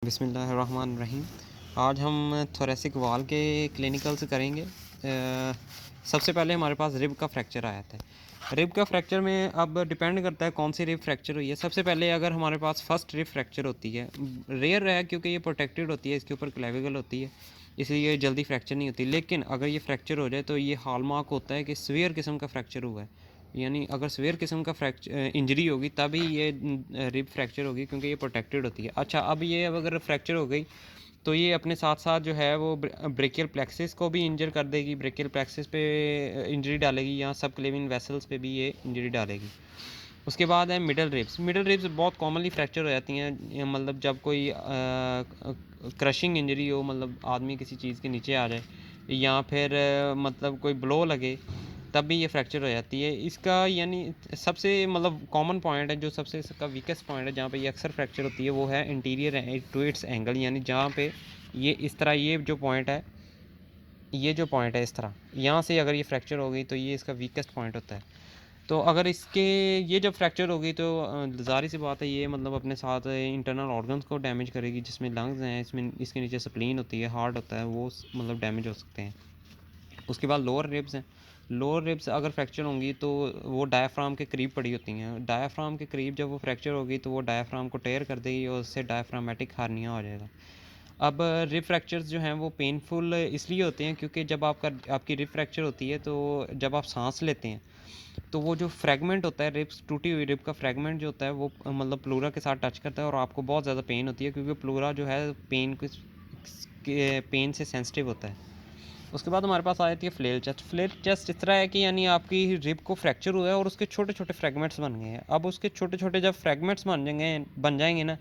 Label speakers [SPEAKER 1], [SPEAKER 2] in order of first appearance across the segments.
[SPEAKER 1] बिस्मिल्लाहिर्रहमानिर्रहीम। आज हम थोरेसिक वाल के क्लिनिकल्स करेंगे। सबसे पहले हमारे पास रिब का फ्रैक्चर आया था। रिब का फ्रैक्चर में अब डिपेंड करता है कौन सी रिब फ्रैक्चर हुई है। सबसे पहले अगर हमारे पास फर्स्ट रिब फ्रैक्चर होती है, रेयर है क्योंकि ये प्रोटेक्टेड होती है, इसके ऊपर क्लेविकल होती है, इसलिए ये जल्दी फ्रैक्चर नहीं होती। लेकिन अगर ये फ्रैक्चर हो जाए तो ये हॉलमार्क होता है कि सीवियर किस्म का फ्रैक्चर हुआ है। यानी अगर सीवियर किस्म का फ्रैक्चर इंजरी होगी तभी ये रिब फ्रैक्चर होगी, क्योंकि ये प्रोटेक्टेड होती है। अच्छा, अब ये अगर फ्रैक्चर हो गई तो ये अपने साथ साथ जो है वो ब्रेकियल प्लेक्सिस को भी इंजर कर देगी, ब्रेकियल प्लेक्सिस पे इंजरी डालेगी, यहाँ सब क्लेविन वेसल्स पे भी ये इंजरी डालेगी। उसके बाद है मिडल रिब्स। मिडल रिब्स बहुत कॉमनली फ्रैक्चर हो जाती हैं, मतलब जब कोई क्रशिंग इंजरी हो, मतलब आदमी किसी चीज़ के नीचे आ जाए या फिर मतलब कोई ब्लो लगे, तब भी ये फ्रैक्चर हो जाती है। इसका यानी सबसे मतलब कॉमन पॉइंट है, जो सबसे इसका वीकेस्ट पॉइंट है जहाँ पे ये अक्सर फ्रैक्चर होती है, वो है इंटीरियर टू इट्स एंगल। यानी जहाँ पे ये इस तरह ये जो पॉइंट है इस तरह, यहाँ से अगर ये फ्रैक्चर हो गई तो ये इसका वीकेस्ट पॉइंट होता है। तो अगर इसके ये जब फ्रैक्चर होगी तो ज़ाहिर सी बात है ये मतलब अपने साथ इंटरनल ऑर्गन्स को डैमेज करेगी, जिसमें लंग्स हैं, इसमें इसके नीचे स्प्लीन होती है, हार्ट होता है, वो मतलब डैमेज हो सकते हैं। उसके बाद लोअर रिब्स हैं। लोअर रिब्स अगर फ्रैक्चर होंगी तो वो डायाफ्राम के करीब पड़ी होती हैं। डायाफ्राम के करीब जब वो फ्रैक्चर होगी तो वो डायाफ्राम को टेयर कर देगी और उससे डायाफ्रामेटिक हार्निया हो जाएगा। अब रिब फ्रैक्चर्स जो हैं वो पेनफुल इसलिए होते हैं क्योंकि जब आपकी रिब फ्रैक्चर होती है तो जब आप सांस लेते हैं तो वो जो फ्रैगमेंट होता है, रिब्स टूटी हुई रिब का फ्रैगमेंट जो होता है वो मतलब प्लूरा के साथ टच करता है और आपको बहुत ज़्यादा पेन होती है, क्योंकि प्लूरा जो है पेन से सेंसिटिव होता है। उसके बाद हमारे पास आ जाती है फ्लेयर चेस्ट। फ्लेयर चेस्ट इस तरह है कि यानी आपकी रिब को फ्रैक्चर हुआ है और उसके छोटे छोटे फ्रैगमेंट्स बन गए हैं। अब उसके छोटे छोटे जब फ्रैगमेंट्स बन जाएंगे ना,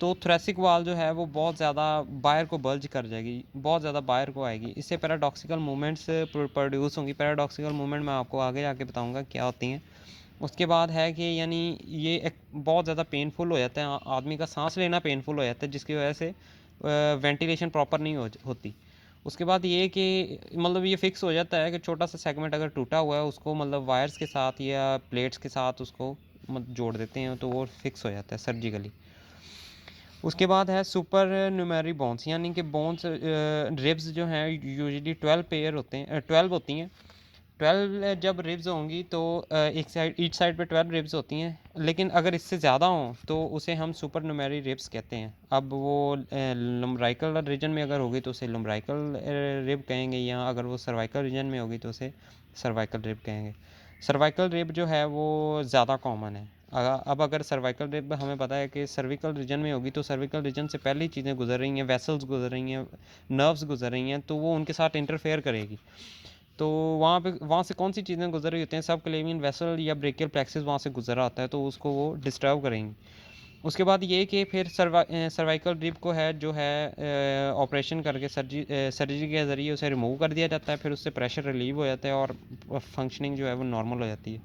[SPEAKER 1] तो थोरेसिक वाल जो है वो बहुत ज़्यादा बाहर को बल्ज कर जाएगी, बहुत ज़्यादा बाहर को आएगी। इससे पैराडॉक्सिकल मूवमेंट्स प्रोड्यूस होंगी। पैराडॉक्सिकल मूवमेंट मैं आपको आगे जाके बताऊँगा क्या होती हैं। उसके बाद है कि यानी ये एक बहुत ज़्यादा पेनफुल हो जाता है, आदमी का सांस लेना पेनफुल हो जाता है, जिसकी वजह से वेंटिलेशन प्रॉपर नहीं होती। उसके बाद ये कि मतलब ये फिक्स हो जाता है कि छोटा सा सेगमेंट अगर टूटा हुआ है उसको मतलब वायर्स के साथ या प्लेट्स के साथ उसको मतलब जोड़ देते हैं तो वो फिक्स हो जाता है सर्जिकली। उसके बाद है सुपर न्यूमेरी बोन्स, यानी कि बोन्स रिब्स जो हैं यूजुअली 12 पेयर होते हैं, 12 होती हैं। 12 जब रिब्स होंगी तो एक साइड ईच साइड पे 12 रिब्स होती हैं, लेकिन अगर इससे ज़्यादा हों तो उसे हम सुपर न्यूमेरी रिब्स कहते हैं। अब वो लम्ब्राइकल रीजन में अगर होगी तो उसे लम्ब्राइकल रिब कहेंगे, या अगर वो सर्वाइकल रीजन में होगी तो उसे सर्वाइकल रिब कहेंगे। सर्वाइकल रिब जो है वो ज़्यादा कॉमन है। अब अगर सर्वाइकल रिब हमें पता है कि सर्विकल रीजन में होगी तो सर्विकल रीजन से पहले ही चीज़ें गुजर रही हैं, वेसल्स गुजर रही हैं, नर्व्स गुजर रही हैं, तो वो उनके साथ इंटरफेयर करेगी। तो वहाँ से कौन सी चीज़ें गुजर रही होती हैं, सब क्लेवियन वेसल या ब्रेकियल प्लेक्सिस वहाँ से गुजर आता है, तो उसको वो डिस्टर्ब करेंगी। उसके बाद ये कि फिर सर्वाइकल रिब को है जो है ऑपरेशन करके सर्जरी के ज़रिए उसे रिमूव कर दिया जाता है, फिर उससे प्रेशर रिलीव हो जाता है और फंक्शनिंग जो है वो नॉर्मल हो जाती है।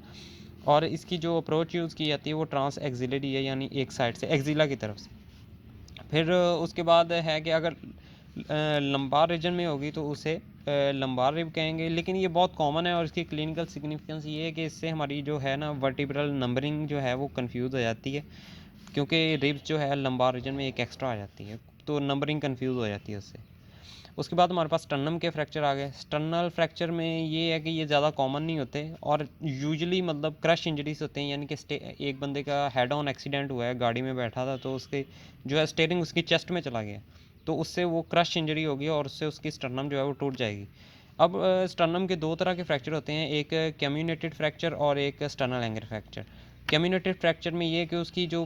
[SPEAKER 1] और इसकी जो अप्रोच यूज़ की जाती है वो ट्रांस एक्सिलरी है, यानी एक साइड से एक्जिला की तरफ से। फिर उसके बाद है कि अगर लंबार रीजन में होगी तो उसे लंबार रिब कहेंगे, लेकिन ये बहुत कॉमन है और इसकी क्लिनिकल सिग्निफिकेंस ये है कि इससे हमारी जो है ना वर्टिब्रल नंबरिंग जो है वो कंफ्यूज हो जाती है, क्योंकि रिब्स जो है लंबार रीजन में एक एक्स्ट्रा आ जाती है, तो नंबरिंग कंफ्यूज हो जाती है उससे। उसके बाद हमारे पास स्टर्नम के फ्रैक्चर आ गए। स्टर्नल फ्रैक्चर में ये है कि ये ज़्यादा कॉमन नहीं होते और यूजुअली मतलब क्रश इंजरीज होते हैं, यानी कि एक बंदे का हेड ऑन एक्सीडेंट हुआ है, गाड़ी में बैठा था तो उसके जो है स्टीयरिंग उसकी चेस्ट में चला गया, तो उससे वो क्रश इंजरी होगी और उससे उसकी स्टर्नम जो है वो टूट जाएगी। अब स्टर्नम के दो तरह के फ्रैक्चर होते हैं, एक कम्युनेटेड फ्रैक्चर और एक स्टर्नल एंगल फ्रैक्चर। कम्युनेटेड फ्रैक्चर में ये कि उसकी जो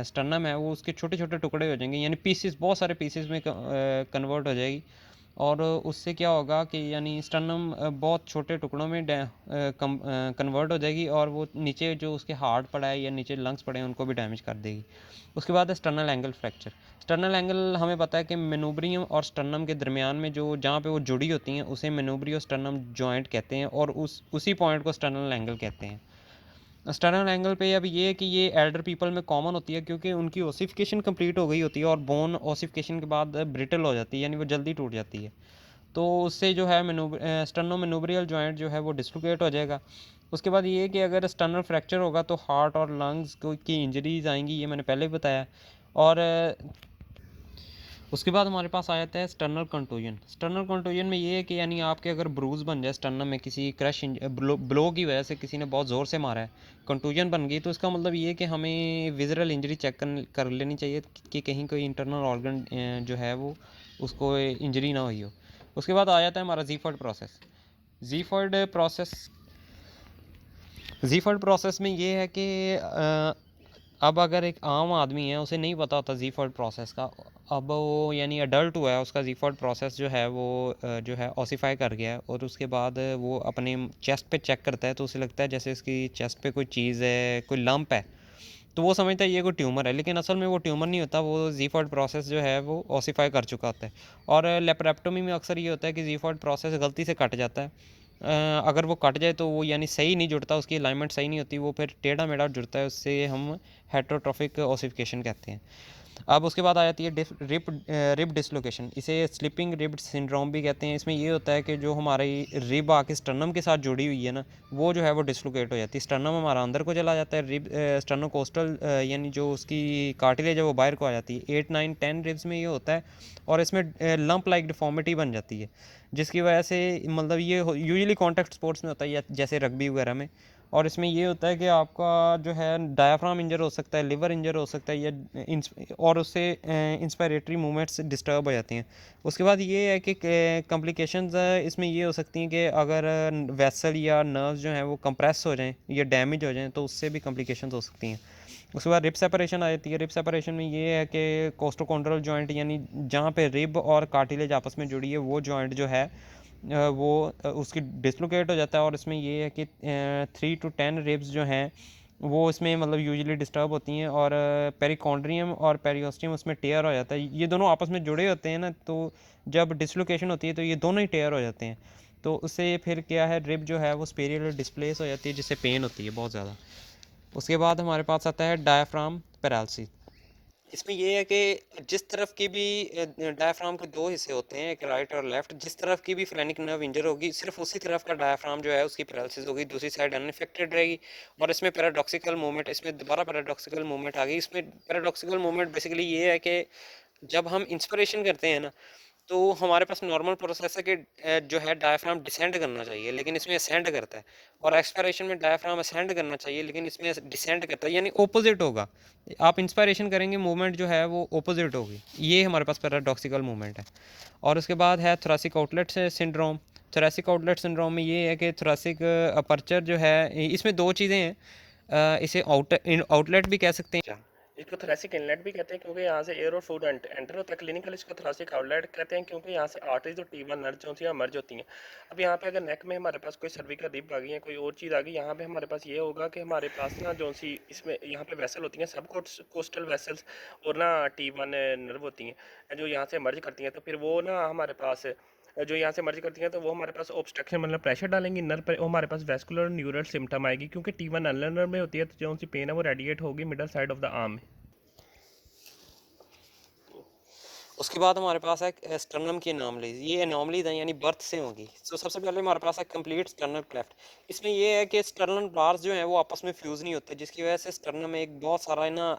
[SPEAKER 1] स्टर्नम है वो उसके छोटे छोटे टुकड़े हो जाएंगे, यानी पीसेस, बहुत सारे पीसेस में कन्वर्ट हो जाएगी, और उससे क्या होगा कि यानी स्टर्नम बहुत छोटे टुकड़ों में कन्वर्ट हो जाएगी और वो नीचे जो उसके हार्ट पड़ा है या नीचे लंग्स पड़े हैं उनको भी डैमेज कर देगी। उसके बाद है sternal angle fracture. Sternal angle हमें पता है कि मेनूब्रियम और स्टर्नम के दरमियान में जो जहाँ पे वो जुड़ी होती हैं उसे मेनूब्रियो स्टर्नम जॉइंट कहते हैं, और उसी पॉइंट को स्टर्नल एंगल कहते हैं। स्टर्नल एंगल पे अब ये है कि ये एल्डर पीपल में कॉमन होती है, क्योंकि उनकी ओसिफिकेशन कंप्लीट हो गई होती है और बोन ओसिफिकेशन के बाद ब्रिटल हो जाती है, यानी वो जल्दी टूट जाती है, तो उससे जो है स्टर्नो मेनूब्रियल जॉइंट जो है वो डिस्लोकेट हो जाएगा। उसके बाद ये है कि अगर स्टर्नल फ्रैक्चर होगा तो हार्ट और लंग्स की इंजरीज आएंगी, ये मैंने पहले भी बताया। और उसके बाद हमारे पास आ जाता है स्टर्नल कंटूजन। स्टर्नल कंटूजन में ये है कि यानी आपके अगर ब्रूज बन जाए स्टर्नम में, किसी क्रश ब्लो की वजह से किसी ने बहुत ज़ोर से मारा है, कंटूजन बन गई, तो इसका मतलब ये है कि हमें विजरल इंजरी चेक कर लेनी चाहिए कि कहीं कोई इंटरनल ऑर्गन जो है वो उसको इंजरी ना हुई हो। उसके बाद आ जाता है हमारा जीफर्ड प्रोसेस। जीफर्ड प्रोसेस जीफर्ड प्रोसेस में ये है कि अब अगर एक आम आदमी है उसे नहीं पता होता जीफर्ड प्रोसेस का, अब वो यानी अडल्ट हुआ है, उसका जीफर्ड प्रोसेस जो है वो जो है ऑसिफाई कर गया है, और उसके बाद वो अपने चेस्ट पे चेक करता है तो उसे लगता है जैसे उसकी चेस्ट पे कोई चीज़ है, कोई लंप है, तो वो समझता है ये कोई ट्यूमर है, लेकिन असल में वो ट्यूमर नहीं होता, वो जीफर्ड प्रोसेस जो है वो ऑसिफाई कर चुका होता है। और लेप्रेक्टोमी में अक्सर ये होता है कि जीफर्ड प्रोसेस गलती से कट जाता है। अगर वो कट जाए तो वो यानी सही नहीं जुड़ता, उसकी अलाइनमेंट सही नहीं होती, वो फिर टेढ़ा मेढ़ा जुड़ता है, उससे हम हेटरोट्रॉफिक ओसिफिकेशन कहते हैं। अब उसके बाद आ जाती है रिब डिसलोकेशन, इसे स्लिपिंग रिब सिंड्रोम भी कहते हैं। इसमें ये होता है कि जो हमारी रिब आके स्टर्नम के साथ जुड़ी हुई है ना, वो जो है वो डिसलोकेट हो जाती है, स्टर्नम हमारा अंदर को चला जाता है, रिब स्टर्नोकोस्टल यानी जो उसकी कार्टिलेज है वो बाहर को आ जाती है। 8 9 10 रिब्स में ये होता है, और इसमें लंप लाइक डिफॉर्मिटी बन जाती है, जिसकी वजह से मतलब ये यूजुअली कॉन्टैक्ट स्पोर्ट्स में होता है जैसे रग्बी वगैरह में। और इसमें ये होता है कि आपका जो है डायाफ्राम इंजर हो सकता है, लिवर इंजर हो सकता है, या और उससे इंस्पायरेटरी मूवमेंट्स डिस्टर्ब हो जाती हैं। उसके बाद ये है कि कॉम्प्लिकेशंस इसमें ये हो सकती हैं कि अगर वेसल या नर्व्स जो हैं वो कंप्रेस हो जाएं या डैमेज हो जाएं तो उससे भी कॉम्प्लिकेशंस हो सकती हैं। उसके बाद रिब सेपरेशन आ जाती है। रिब सेपरेशन में ये है कि कोस्टोकॉन्ड्रल जॉइंट यानी जहाँ पे रिब और कार्टिलेज आपस में जुड़ी है वो जॉइंट जो है वो उसकी डिसलोकेट हो जाता है, और इसमें ये है कि 3 to 10 रिब्स जो हैं वो इसमें मतलब यूजुअली डिस्टर्ब होती हैं, और पेरिकॉन्ड्रियम और पेरियोस्टियम उसमें टेयर हो जाता है, ये दोनों आपस में जुड़े होते हैं ना, तो जब डिसलोकेशन होती है तो ये दोनों ही टेयर हो जाते हैं, तो उससे फिर क्या है, रिब जो है वो स्पेरियल डिस्प्लेस हो जाती है, जिससे पेन होती है बहुत ज़्यादा। उसके बाद हमारे पास आता है डायाफ्राम पैरालिसिस। इसमें ये है कि जिस तरफ की भी डायाफ्राम के दो हिस्से होते हैं, एक राइट और लेफ्ट, जिस तरफ की भी फ्रेनिक नर्व इंजर होगी सिर्फ उसी तरफ का डायाफ्राम जो है उसकी पैरालिसिस होगी, दूसरी साइड अनइफेक्टेड रहेगी। और इसमें पैराडॉक्सिकल मूवमेंट, इसमें दोबारा पैराडॉक्सिकल मूवमेंट आ गई। इसमें पैराडॉक्सिकल मूवमेंट बेसिकली ये है कि जब हम इंस्पिरेशन करते हैं ना, तो हमारे पास नॉर्मल प्रोसेस है कि जो है डायफ्राम डिसेंड करना चाहिए, लेकिन इसमें असेंड करता है, और एक्सपायरेशन में डायफ्राम असेंड करना चाहिए लेकिन इसमें डिसेंड करता है, यानी ओपोजिट होगा। आप इंस्पायरेशन करेंगे, मूवमेंट जो है वो ओपोजिट होगी, ये हमारे पास पैराडॉक्सिकल मूवमेंट है। और उसके बाद है thoracic outlet syndrome. Thoracic outlet syndrome में ये है कि थोरेसिक अपर्चर जो है, इसमें दो चीज़ें हैं, इसे आउटलेट भी कह सकते हैं।
[SPEAKER 2] इसको थोरेसिक इनलेट भी कहते हैं क्योंकि यहाँ से एयर और फूड एंटर होता है। क्लिनिकल इसको थोरेसिक आउटलेट कहते हैं क्योंकि यहाँ से आर्टरीज और टी1 नर्व जो होती हैं मर्ज होती हैं। अब यहाँ पे अगर नेक में हमारे पास कोई सर्विकल रिब आ गई है, कोई और चीज़ आ गई, यहाँ पे हमारे पास ये होगा कि हमारे पास ना जो सी इसमें यहाँ पे वेसल होती हैं, सब कोस्टल वेसल्स, और ना टी1 नर्व होती हैं जो यहाँ से मर्ज करती हैं, तो फिर वो ना हमारे पास जो यहाँ से मर्ज करती हैं तो वो हमारे पास ऑब्स्ट्रक्शन मतलब प्रेशर डालेंगी नर्व पर, वो हमारे पास वेस्कुलर न्यूरल सिम्टम आएगी क्योंकि टी1 अनलर नर्व में होती है, तो जो सी पेन है वो रेडिएट होगी middle side of the arm.
[SPEAKER 1] उसके बाद हमारे पास है स्टर्नम की एनॉमलीज। ये एनॉमलीज हैं यानी बर्थ से होंगी। तो सबसे पहले हमारे पास है कंप्लीट स्टर्नल क्लेफ्ट। इसमें ये है कि स्टर्नल बार्स जो हैं वो आपस में फ्यूज़ नहीं होते, जिसकी वजह से स्टर्नम में एक बहुत सारा ना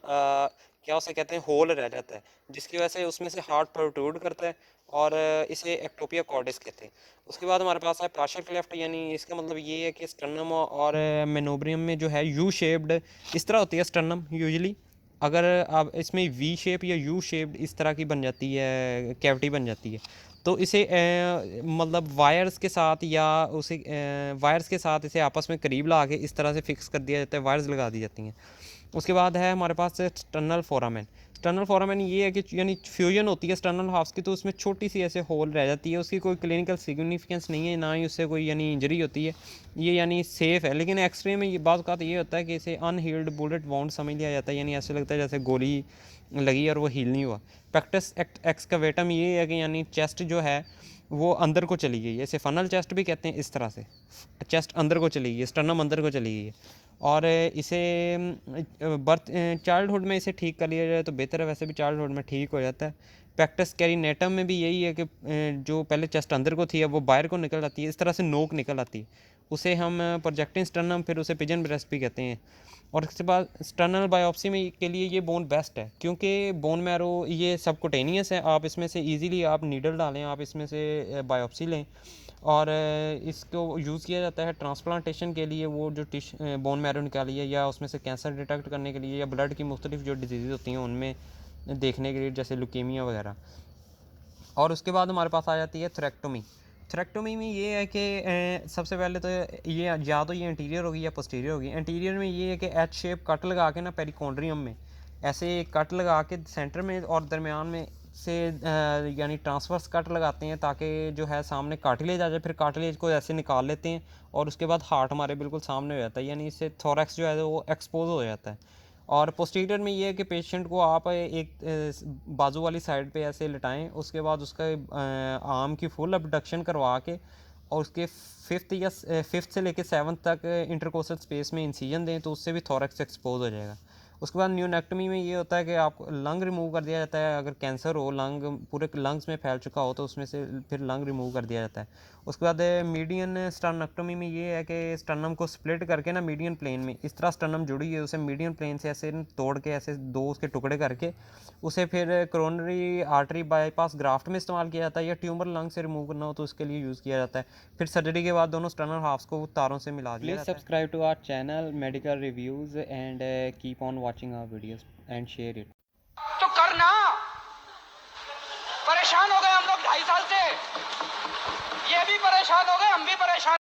[SPEAKER 1] क्या उसे कहते हैं होल रह जाता है, जिसकी वजह से उसमें से हार्ट प्रोट्रूड करता है, और इसे एक्टोपिया कॉर्डिस कहते हैं। उसके बाद हमारे पास है पार्शियल क्लेफ्ट, यानी इसका मतलब ये है कि स्टर्नम और मेनोब्रियम में जो है यू शेप्ड इस तरह होती है स्टर्नम यूजुअली। अगर आप इसमें वी शेप या यू शेप्ड इस तरह की बन जाती है, कैविटी बन जाती है, तो इसे मतलब वायर्स के साथ या उसे वायर्स के साथ इसे आपस में करीब ला के इस तरह से फिक्स कर दिया जाता है, वायर्स लगा दी जाती हैं। उसके बाद है हमारे पास स्टर्नल फोरामेन। स्टर्नल फोरामेन ये है कि यानी फ्यूजन होती है स्टर्नल हाफ्स की, तो उसमें छोटी सी ऐसे होल रह जाती है, उसकी कोई क्लिनिकल सिग्निफिकेंस नहीं है, ना ही उससे कोई यानी इंजरी होती है, ये यानी सेफ़ है। लेकिन एक्सरे में ये बात का ये होता है कि इसे अनहील्ड बुलेट वाउंड समझ लिया जाता है, यानी ऐसे लगता है जैसे गोली लगी और वो हील नहीं हुआ। पेक्टस एक्सकवेटम ये है कि यानी चेस्ट जो है वो अंदर को चली गई है, इसे फनल चेस्ट भी कहते हैं, इस तरह से चेस्ट अंदर को चली गई है, स्टर्नम अंदर को चली गई है, और इसे बर्थ चाइल्डहुड में इसे ठीक कर लिया जाए तो बेहतर है, वैसे भी चाइल्डहुड में ठीक हो जाता है। पेक्टस कैरिनेटम में भी यही है कि जो पहले चेस्ट अंदर को थी अब वो बाहर को निकल आती है, इस तरह से नोक निकल आती है, उसे हम प्रोजेक्टिंग स्टर्नम, फिर उसे पिजन ब्रेस्ट भी कहते हैं। और इसके बाद स्टर्नल बायोप्सी में के लिए ये बोन बेस्ट है, क्योंकि बोन मैरो ये सबकुटेनियस है, आप इसमें से इजीली आप नीडल डालें, आप इसमें से बायोप्सी लें। और इसको यूज़ किया जाता है ट्रांसप्लांटेशन के लिए, वो जो बोन मैरो निकाली है, या उसमें से कैंसर डिटेक्ट करने के लिए, या ब्लड की मुख्तलिफ जो डिजीज़ होती हैं उनमें देखने के लिए, जैसे लुकेमिया वगैरह। और उसके बाद हमारे पास आ जाती है थ्रेक्टोमी। थ्रेक्टोमी में ये है कि सबसे पहले तो ये या तो ये इंटीरियर होगी या पोस्टीरियर होगी। इंटीरियर में ये है कि एच शेप कट लगा के ना पेरिकोंड्रियम में ऐसे कट लगा के सेंटर में और दरमियान में से यानी ट्रांसवर्स कट लगाते हैं, ताकि जो है सामने कार्टिलेज आ जाए, फिर कार्टिलेज को ऐसे निकाल लेते हैं और उसके बाद हार्ट हमारे बिल्कुल सामने हो जाता है, यानी इससे थोरैक्स जो है वो एक्सपोज हो जाता है। और पोस्टीरियर में ये है कि पेशेंट को आप एक बाजू वाली साइड पे ऐसे लिटाएं, उसके बाद उसका आर्म की फुल अबडक्शन करवा के और उसके फिफ्थ से लेके सेवन्थ तक इंटरकोस्टल स्पेस में इंसिजन दें, तो उससे भी थोरैक्स एक्सपोज हो जाएगा। उसके बाद न्यूनेक्टमी में ये होता है कि आपको लंग रिमूव कर दिया जाता है, अगर कैंसर हो, लंग पूरे लंग्स में फैल चुका हो तो उसमें से फिर लंग रिमूव कर दिया जाता है। उसके बाद मीडियन स्टर्नक्टमी में ये है कि स्टर्नम को स्प्लिट करके ना मीडियन प्लेन में इस तरह स्टर्नम जुड़ी है, उसे मीडियन प्लेन से ऐसे तोड़ के ऐसे दो उसके टुकड़े करके उसे फिर कोरोनरी आर्टरी बाईपास ग्राफ्ट में इस्तेमाल किया जाता है, या ट्यूमर लंग से रिमूव करना हो तो उसके लिए यूज़ किया जाता है। फिर सर्जरी के बाद दोनों स्टर्नल हाफ्स को तारों से मिला दिया जाता है। Subscribe to our channel medical reviews and keep on watching our videos and share it.
[SPEAKER 3] तो करना, परेशान हो गए हम लोग 2.5 साल से, ये भी परेशान हो गए, हम भी परेशान।